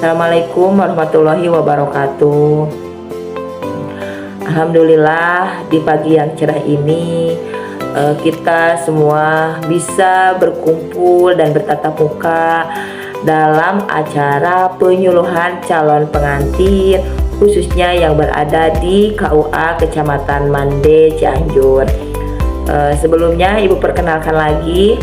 Assalamualaikum warahmatullahi wabarakatuh. Alhamdulillah di pagi yang cerah ini kita semua bisa berkumpul dan bertatap muka dalam acara penyuluhan calon pengantin, khususnya yang berada di KUA Kecamatan Mande, Cianjur. Sebelumnya Ibu perkenalkan lagi,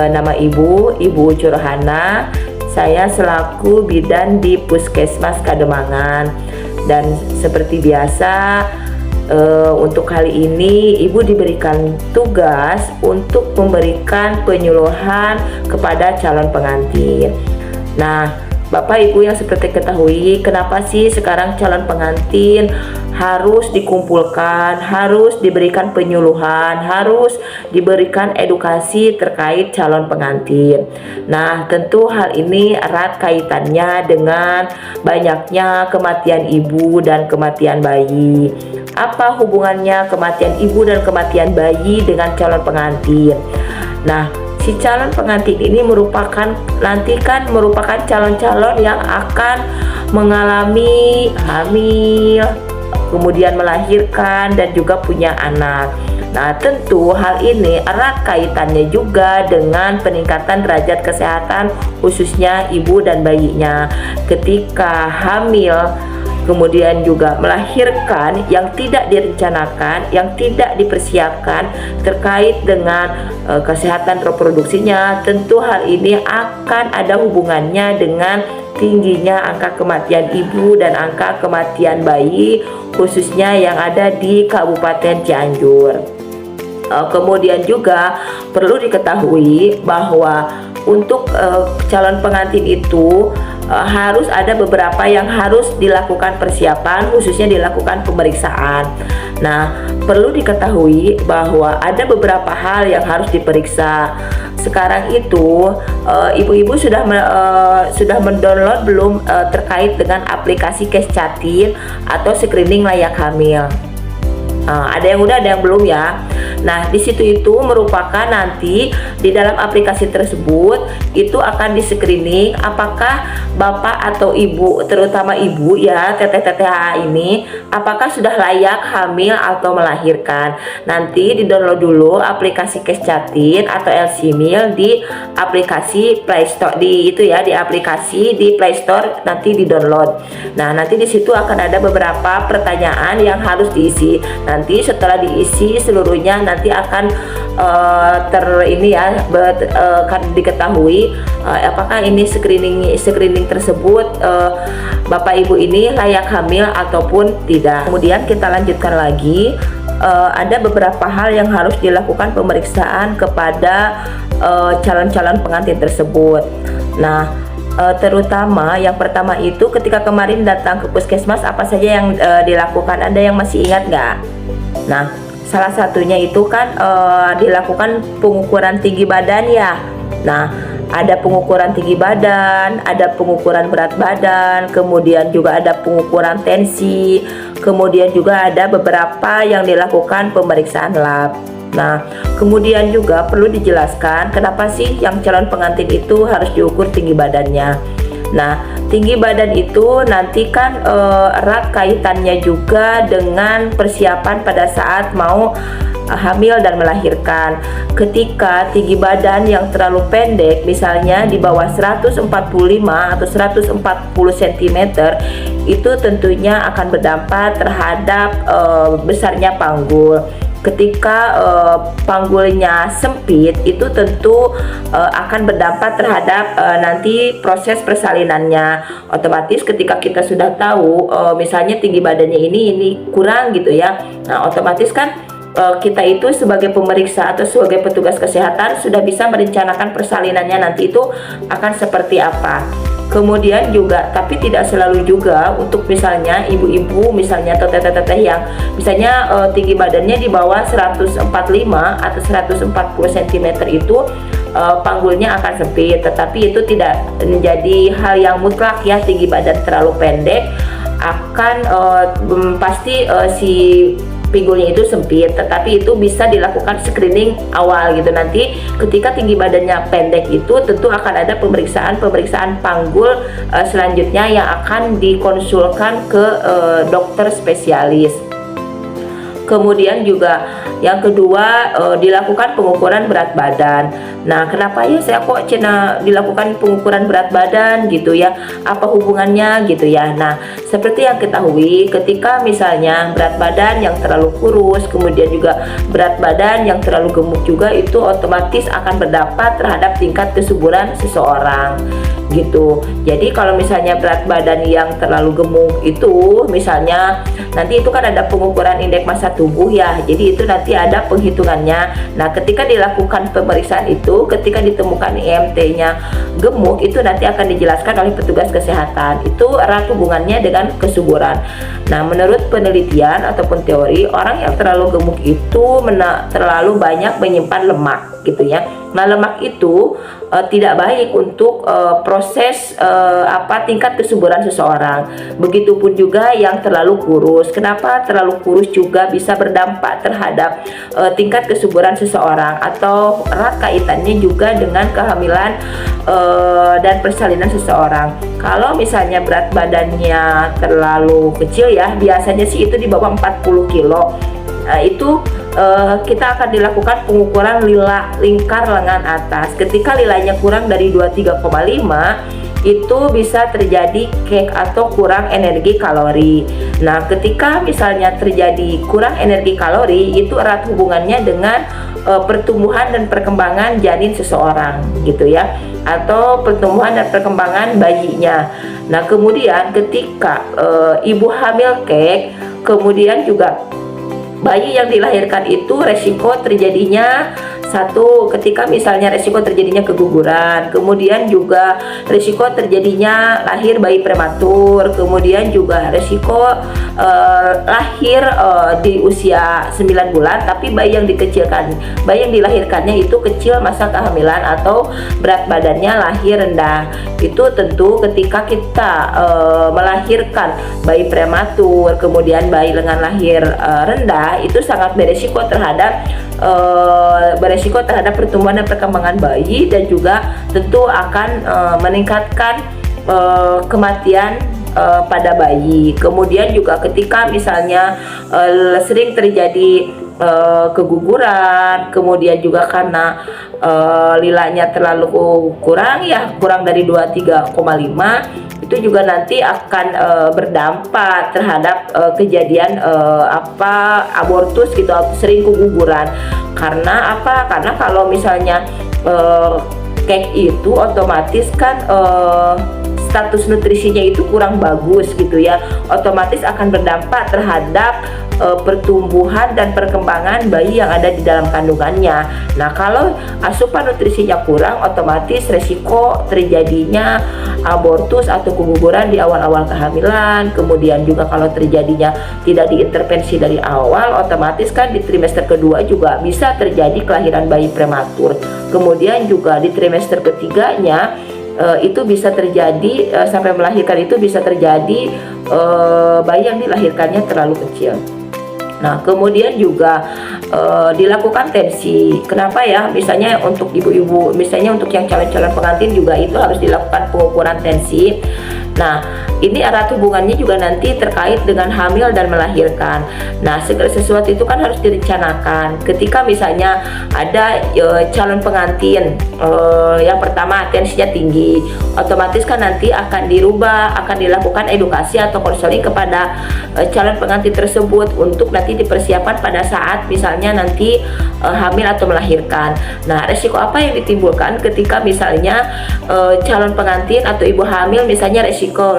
nama Ibu Curhana. Saya selaku bidan di Puskesmas Kademangan, dan seperti biasa untuk kali ini Ibu diberikan tugas untuk memberikan penyuluhan kepada calon pengantin. Nah, Bapak Ibu yang seperti ketahui, kenapa sih sekarang calon pengantin harus dikumpulkan, harus diberikan penyuluhan, harus diberikan edukasi terkait calon pengantin. Nah, tentu hal ini erat kaitannya dengan banyaknya kematian ibu dan kematian bayi. Apa hubungannya kematian ibu dan kematian bayi dengan calon pengantin? Nah, si calon pengantin ini merupakan calon-calon yang akan mengalami hamil, kemudian melahirkan dan juga punya anak. Nah, tentu hal ini erat kaitannya juga dengan peningkatan derajat kesehatan khususnya ibu dan bayinya ketika hamil, kemudian juga melahirkan yang tidak direncanakan, yang tidak dipersiapkan terkait dengan kesehatan reproduksinya. Tentu hal ini akan ada hubungannya dengan tingginya angka kematian ibu dan angka kematian bayi khususnya yang ada di Kabupaten Cianjur. Kemudian juga perlu diketahui bahwa untuk calon pengantin itu harus ada beberapa yang harus dilakukan persiapan, khususnya dilakukan pemeriksaan. Nah, perlu diketahui bahwa ada beberapa hal yang harus diperiksa. Sekarang itu ibu-ibu sudah mendownload belum terkait dengan aplikasi Kescatin atau screening layak hamil? Ada yang udah, ada yang belum ya. Nah, di situ itu merupakan nanti di dalam aplikasi tersebut itu akan di screening apakah bapak atau ibu, terutama ibu ya, teteh-teteh ini, apakah sudah layak hamil atau melahirkan. Nanti di-download dulu aplikasi Kescatin atau LCMil di aplikasi Play Store, di aplikasi di Play Store, nanti di-download. Nah, nanti di situ akan ada beberapa pertanyaan yang harus diisi. Nanti setelah diisi seluruhnya nanti akan akan diketahui apakah ini screening tersebut bapak ibu ini layak hamil ataupun tidak. Kemudian kita lanjutkan lagi, ada beberapa hal yang harus dilakukan pemeriksaan kepada calon-calon pengantin tersebut. Nah, terutama yang pertama itu ketika kemarin datang ke puskesmas, apa saja yang dilakukan? Ada yang masih ingat nggak? Nah, salah satunya itu kan dilakukan pengukuran tinggi badan ya. Nah, ada pengukuran tinggi badan, ada pengukuran berat badan, kemudian juga ada pengukuran tensi, kemudian juga ada beberapa yang dilakukan pemeriksaan lab. Nah, kemudian juga perlu dijelaskan kenapa sih yang calon pengantin itu harus diukur tinggi badannya. Nah, tinggi badan itu nanti kan erat kaitannya juga dengan persiapan pada saat mau hamil dan melahirkan. Ketika tinggi badan yang terlalu pendek, misalnya di bawah 145 atau 140 cm, itu tentunya akan berdampak terhadap besarnya panggul. Ketika panggulnya sempit, itu tentu akan berdampak terhadap nanti proses persalinannya. Otomatis ketika kita sudah tahu misalnya tinggi badannya ini kurang gitu ya, nah otomatis kan kita itu sebagai pemeriksa atau sebagai petugas kesehatan sudah bisa merencanakan persalinannya nanti itu akan seperti apa. Kemudian juga, tapi tidak selalu juga untuk misalnya ibu-ibu misalnya atau teteh-teteh yang misalnya tinggi badannya di bawah 145 atau 140 cm itu panggulnya akan sempit. Tetapi itu tidak menjadi hal yang mutlak ya. Tinggi badan terlalu pendek akan pasti si pinggulnya itu sempit, tetapi itu bisa dilakukan screening awal gitu. Nanti ketika tinggi badannya pendek itu tentu akan ada pemeriksaan panggul selanjutnya yang akan dikonsulkan ke dokter spesialis. Kemudian juga yang kedua dilakukan pengukuran berat badan. Nah, kenapa ya saya kok dilakukan pengukuran berat badan gitu ya? Apa hubungannya gitu ya? Nah, seperti yang ketahui, ketika misalnya berat badan yang terlalu kurus, kemudian juga berat badan yang terlalu gemuk juga, itu otomatis akan berdampak terhadap tingkat kesuburan seseorang gitu. Jadi kalau misalnya berat badan yang terlalu gemuk itu misalnya nanti itu kan ada pengukuran indeks massa tubuh ya, jadi itu nanti ada penghitungannya. Nah, ketika dilakukan pemeriksaan itu, ketika ditemukan IMT-nya gemuk, itu nanti akan dijelaskan oleh petugas kesehatan, itu erat hubungannya dengan kesuburan. Nah, menurut penelitian ataupun teori, orang yang terlalu gemuk itu terlalu banyak menyimpan lemak gitu ya. Nah, lemak itu tidak baik untuk proses tingkat kesuburan seseorang. Begitupun juga yang terlalu kurus. Kenapa terlalu kurus juga bisa berdampak terhadap tingkat kesuburan seseorang, atau erat kaitannya juga dengan kehamilan dan persalinan seseorang. Kalau misalnya berat badannya terlalu kecil ya, biasanya sih itu di bawah 40 kilo. Itu kita akan dilakukan pengukuran lila lingkar lengan atas. Ketika lilanya kurang dari 23,5, itu bisa terjadi kek atau kurang energi kalori. Nah, ketika misalnya terjadi kurang energi kalori, itu erat hubungannya dengan pertumbuhan dan perkembangan janin seseorang gitu ya, atau pertumbuhan dan perkembangan bayinya. Nah, kemudian ketika ibu hamil kek, kemudian juga bayi yang dilahirkan itu resiko terjadinya ketika misalnya resiko terjadinya keguguran, kemudian juga resiko terjadinya lahir bayi prematur, kemudian juga resiko lahir di usia 9 bulan tapi bayi yang dilahirkannya itu kecil masa kehamilan atau berat badannya lahir rendah. Itu tentu ketika kita melahirkan bayi prematur, kemudian bayi dengan lahir rendah, itu sangat beresiko terhadap pertumbuhan dan perkembangan bayi, dan juga tentu akan meningkatkan kematian pada bayi. Kemudian juga ketika misalnya sering terjadi keguguran, kemudian juga karena lilanya terlalu kurang dari 23,5, itu juga nanti akan berdampak terhadap kejadian abortus gitu, atau sering keguguran. Karena apa? Karena kalau misalnya kek itu otomatis kan status nutrisinya itu kurang bagus gitu ya, otomatis akan berdampak terhadap pertumbuhan dan perkembangan bayi yang ada di dalam kandungannya. Nah, kalau asupan nutrisinya kurang, otomatis resiko terjadinya abortus atau keguguran di awal-awal kehamilan. Kemudian juga kalau terjadinya tidak diintervensi dari awal, otomatis kan di trimester kedua juga bisa terjadi kelahiran bayi prematur. Kemudian juga di trimester ketiganya itu bisa terjadi sampai melahirkan, itu bisa terjadi bayi yang dilahirkannya terlalu kecil. Nah, kemudian juga dilakukan tensi. Kenapa ya? Misalnya untuk ibu-ibu, misalnya untuk yang calon-calon pengantin juga itu harus dilakukan pengukuran tensi. Nah, ini erat hubungannya juga nanti terkait dengan hamil dan melahirkan. Nah, segala sesuatu itu kan harus direncanakan. Ketika misalnya ada calon pengantin yang pertama tensinya tinggi, otomatis kan nanti akan dilakukan edukasi atau konseling kepada calon pengantin tersebut untuk nanti dipersiapkan pada saat misalnya nanti hamil atau melahirkan. Nah, resiko apa yang ditimbulkan ketika misalnya calon pengantin atau ibu hamil misalnya resiko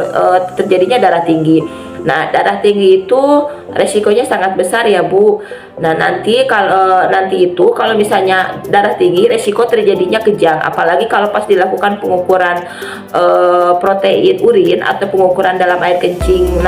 terjadinya darah tinggi. Nah, darah tinggi itu resikonya sangat besar ya Bu. Nah, nanti kalau misalnya darah tinggi, resiko terjadinya kejang. Apalagi kalau pas dilakukan pengukuran protein urin atau pengukuran dalam air kencing,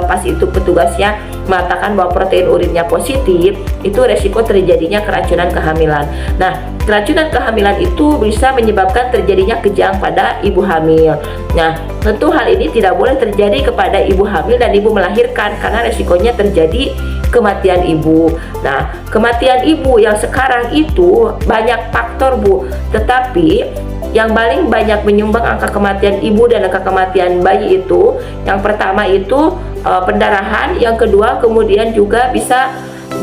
pas itu petugasnya mengatakan bahwa protein urinnya positif, itu resiko terjadinya keracunan kehamilan. Nah, keracunan kehamilan itu bisa menyebabkan terjadinya kejang pada ibu hamil. Nah, tentu hal ini tidak boleh terjadi kepada ibu hamil dan ibu melahirkan karena resikonya terjadi kematian ibu. Nah, kematian ibu yang sekarang itu banyak faktor, Bu, tetapi yang paling banyak menyumbang angka kematian ibu dan angka kematian bayi itu, yang pertama itu pendarahan, yang kedua kemudian juga bisa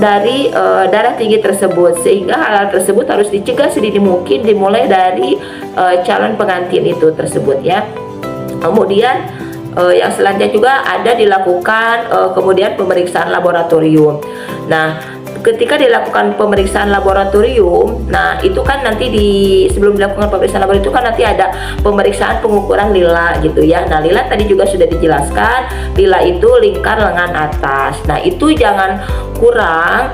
dari darah tinggi tersebut, sehingga hal tersebut harus dicegah sedini mungkin dimulai dari calon pengantin itu tersebut ya. Kemudian yang selanjutnya juga ada dilakukan kemudian pemeriksaan laboratorium. Nah, ketika dilakukan pemeriksaan laboratorium, nah itu kan nanti sebelum dilakukan pemeriksaan laboratorium itu kan nanti ada pemeriksaan pengukuran lila gitu ya. Nah, lila tadi juga sudah dijelaskan, lila itu lingkar lengan atas. Nah, itu jangan kurang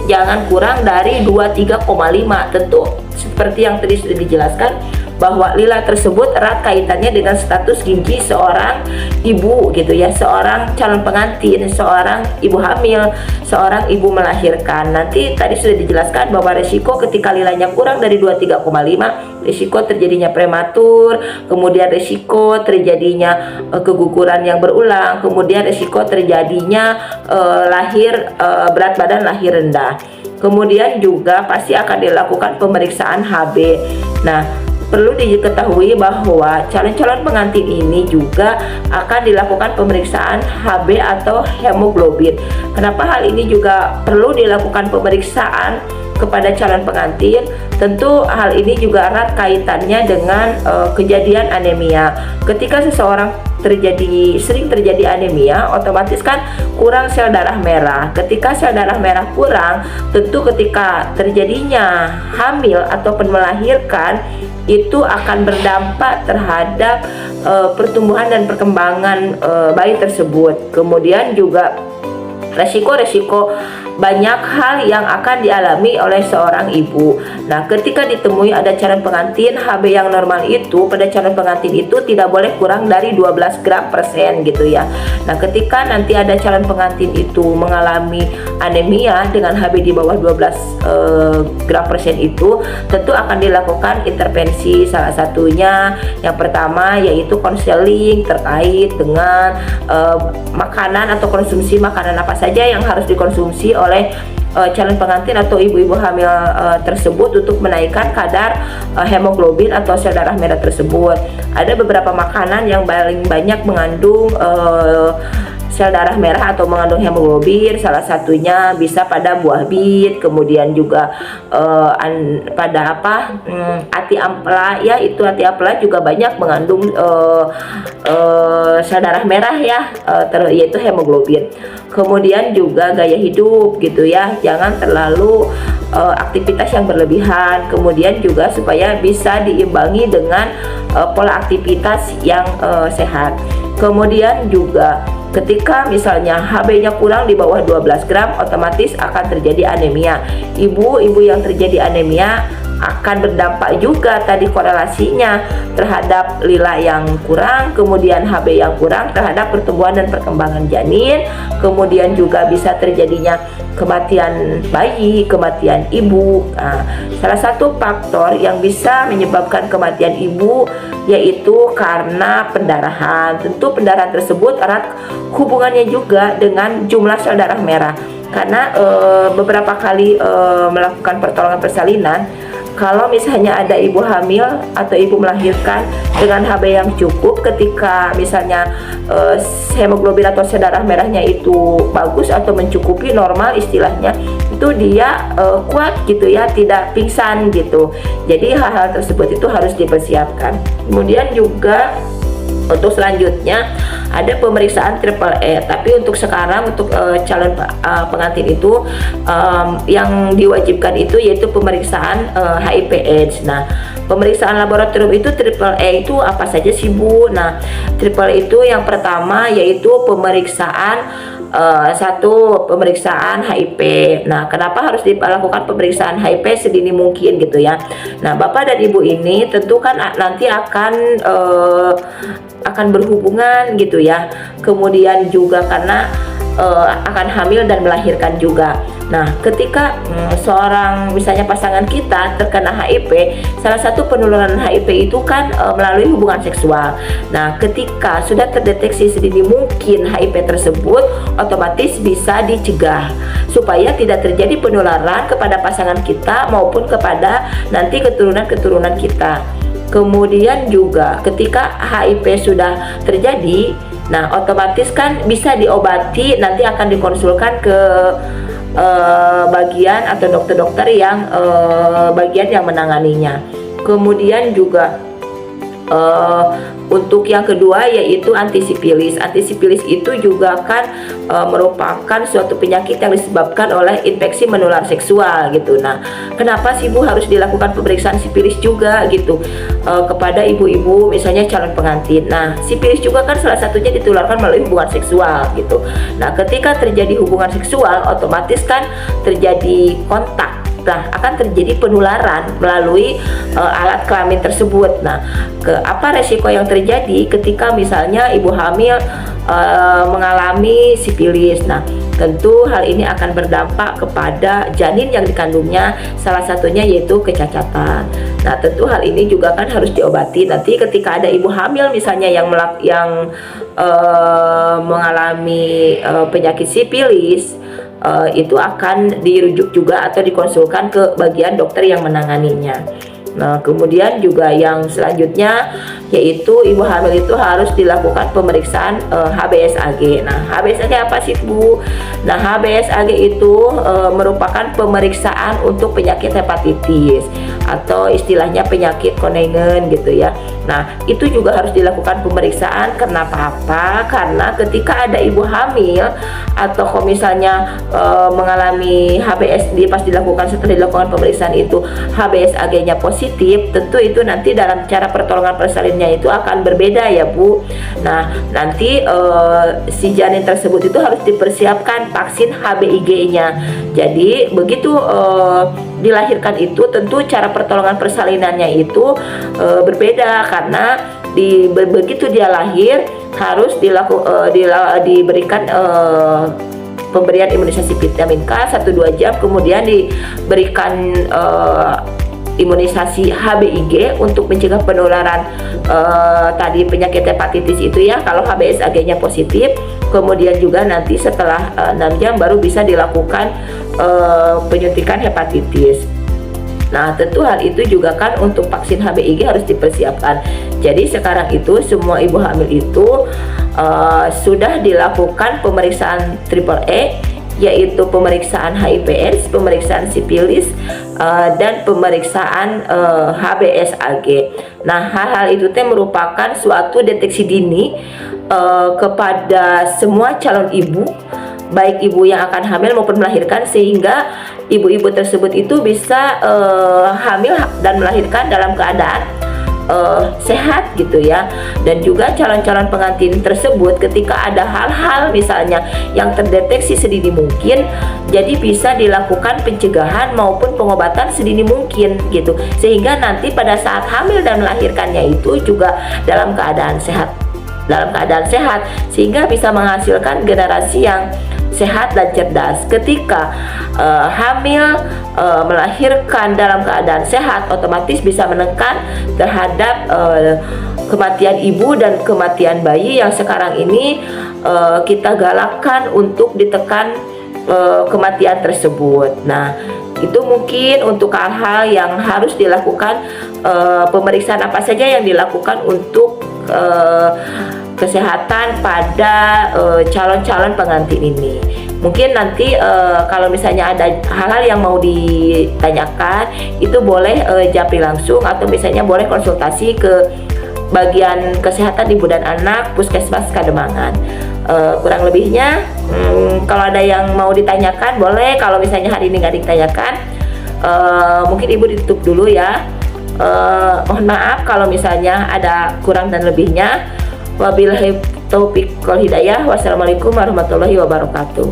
jangan kurang dari 23,5. Tentu seperti yang tadi sudah dijelaskan bahwa lila tersebut erat kaitannya dengan status gizi seorang ibu gitu ya, seorang calon pengantin, seorang ibu hamil, seorang ibu melahirkan. Nanti tadi sudah dijelaskan bahwa resiko ketika lilanya kurang dari 23,5, risiko terjadinya prematur, kemudian risiko terjadinya keguguran yang berulang, kemudian risiko terjadinya berat badan lahir rendah. Kemudian juga pasti akan dilakukan pemeriksaan HB. Nah, perlu diketahui bahwa calon-calon pengantin ini juga akan dilakukan pemeriksaan HB atau hemoglobin. Kenapa hal ini juga perlu dilakukan pemeriksaan kepada calon pengantin? Tentu hal ini juga erat kaitannya dengan kejadian anemia. Ketika seseorang sering terjadi anemia, otomatis kan kurang sel darah merah. Ketika sel darah merah kurang, tentu ketika terjadinya hamil ataupun melahirkan itu akan berdampak terhadap pertumbuhan dan perkembangan bayi tersebut. Kemudian juga resiko-resiko banyak hal yang akan dialami oleh seorang ibu. Nah, ketika ditemui ada calon pengantin, HB yang normal itu pada calon pengantin itu tidak boleh kurang dari 12 gram per sen gitu ya. Nah, ketika nanti ada calon pengantin itu mengalami anemia dengan HB di bawah 12 gram per sen itu, tentu akan dilakukan intervensi. Salah satunya yang pertama yaitu konseling terkait dengan makanan atau konsumsi makanan apa saja yang harus dikonsumsi oleh calon pengantin atau ibu-ibu hamil tersebut untuk menaikkan kadar hemoglobin atau sel darah merah tersebut. Ada beberapa makanan yang paling banyak mengandung sel darah merah atau mengandung hemoglobin. Salah satunya bisa pada buah bit, kemudian juga pada ati ampela ya, itu ati ampela juga banyak mengandung sel darah merah ya, yaitu hemoglobin. Kemudian juga gaya hidup gitu ya, jangan terlalu aktivitas yang berlebihan. Kemudian juga supaya bisa diimbangi dengan pola aktivitas yang sehat. Kemudian juga ketika misalnya HB-nya kurang di bawah 12 gram, otomatis akan terjadi anemia. Ibu-ibu yang terjadi anemia akan berdampak juga tadi korelasinya terhadap lila yang kurang, kemudian HB yang kurang terhadap pertumbuhan dan perkembangan janin, kemudian juga bisa terjadinya kematian bayi, kematian ibu. Nah, salah satu faktor yang bisa menyebabkan kematian ibu yaitu karena pendarahan. Tentu pendarahan tersebut erat hubungannya juga dengan jumlah sel darah merah, karena beberapa kali melakukan pertolongan persalinan, kalau misalnya ada ibu hamil atau ibu melahirkan dengan HB yang cukup, ketika misalnya hemoglobin atau sel darah merahnya itu bagus atau mencukupi normal istilahnya, itu dia kuat gitu ya, tidak pingsan gitu. Jadi hal-hal tersebut itu harus dipersiapkan. Kemudian juga untuk selanjutnya ada pemeriksaan triple E, tapi untuk sekarang untuk calon pengantin itu yang diwajibkan itu yaitu pemeriksaan HIV/AIDS. Nah, pemeriksaan laboratorium itu triple E itu apa saja sih, Bu? Nah, triple E itu yang pertama yaitu pemeriksaan pemeriksaan HIV. Nah, kenapa harus dilakukan pemeriksaan HIV sedini mungkin gitu ya? Nah, Bapak dan Ibu ini tentu kan nanti akan berhubungan gitu ya. Kemudian juga karena akan hamil dan melahirkan juga. Nah, ketika seorang misalnya pasangan kita terkena HIV, salah satu penularan HIV itu kan melalui hubungan seksual. Nah, ketika sudah terdeteksi sedini mungkin HIV tersebut, otomatis bisa dicegah supaya tidak terjadi penularan kepada pasangan kita maupun kepada nanti keturunan-keturunan kita. Kemudian juga ketika HIV sudah terjadi, nah otomatis kan bisa diobati, nanti akan dikonsulkan ke bagian atau dokter-dokter yang bagian yang menanganinya. Kemudian juga untuk yang kedua yaitu antisipilis. Antisipilis itu juga kan merupakan suatu penyakit yang disebabkan oleh infeksi menular seksual gitu. Nah, kenapa sih Bu harus dilakukan pemeriksaan sipilis juga gitu kepada ibu-ibu misalnya calon pengantin. Nah, sipilis juga kan salah satunya ditularkan melalui hubungan seksual gitu. Nah, ketika terjadi hubungan seksual otomatis kan terjadi kontak. Nah, akan terjadi penularan melalui alat kelamin tersebut. Nah, apa resiko yang terjadi ketika misalnya ibu hamil mengalami sipilis? Nah, tentu hal ini akan berdampak kepada janin yang dikandungnya, salah satunya yaitu kecacatan. Nah, tentu hal ini juga kan harus diobati. Nanti ketika ada ibu hamil misalnya yang mengalami penyakit sipilis, itu akan dirujuk juga atau dikonsulkan ke bagian dokter yang menanganinya. Nah, kemudian juga yang selanjutnya yaitu ibu hamil itu harus dilakukan pemeriksaan HBsAg. Nah, HBsAg apa sih Bu? Nah, HBsAg itu merupakan pemeriksaan untuk penyakit hepatitis atau istilahnya penyakit Konengen gitu ya. Nah, itu juga harus dilakukan pemeriksaan. Kenapa? Karena ketika ada ibu hamil atau kalau misalnya mengalami pas dilakukan setelah dilakukan pemeriksaan itu HBsAg-nya positif, tentu itu nanti dalam cara pertolongan persalinannya itu akan berbeda ya Bu. Nah, nanti si janin tersebut itu harus dipersiapkan vaksin HBIG-nya. Jadi begitu dilahirkan itu tentu cara pertolongan persalinannya itu berbeda karena begitu dia lahir harus diberikan pemberian imunisasi vitamin K 1-2 jam, kemudian diberikan imunisasi HBIG untuk mencegah penularan tadi penyakit hepatitis itu ya kalau HBsAg-nya positif. Kemudian juga nanti setelah 6 jam baru bisa dilakukan penyuntikan hepatitis. Nah, tentu hal itu juga kan untuk vaksin HBIG harus dipersiapkan. Jadi sekarang itu semua ibu hamil itu sudah dilakukan pemeriksaan triple-E, yaitu pemeriksaan HIV/AIDS, pemeriksaan sipilis, dan pemeriksaan HBsAg. Nah, hal-hal itu merupakan suatu deteksi dini kepada semua calon ibu, baik ibu yang akan hamil maupun melahirkan, sehingga ibu-ibu tersebut itu bisa hamil dan melahirkan dalam keadaan sehat gitu ya. Dan juga calon-calon pengantin tersebut ketika ada hal-hal misalnya yang terdeteksi sedini mungkin, jadi bisa dilakukan pencegahan maupun pengobatan sedini mungkin gitu, sehingga nanti pada saat hamil dan melahirkannya itu juga dalam keadaan sehat, sehingga bisa menghasilkan generasi yang sehat dan cerdas. Ketika hamil melahirkan dalam keadaan sehat, otomatis bisa menekan terhadap kematian ibu dan kematian bayi yang sekarang ini kita galakkan untuk ditekan kematian tersebut. Nah, itu mungkin untuk hal-hal yang harus dilakukan, pemeriksaan apa saja yang dilakukan untuk kesehatan pada calon-calon pengantin ini. Mungkin nanti kalau misalnya ada hal-hal yang mau ditanyakan, itu boleh japri langsung atau misalnya boleh konsultasi ke bagian kesehatan ibu dan anak Puskesmas Kademangan. Kurang lebihnya kalau ada yang mau ditanyakan boleh, kalau misalnya hari ini nggak ditanyakan mungkin ibu ditutup dulu ya. Mohon maaf kalau misalnya ada kurang dan lebihnya. Wabillahi taufiq wal hidayah. Wassalamualaikum warahmatullahi wabarakatuh.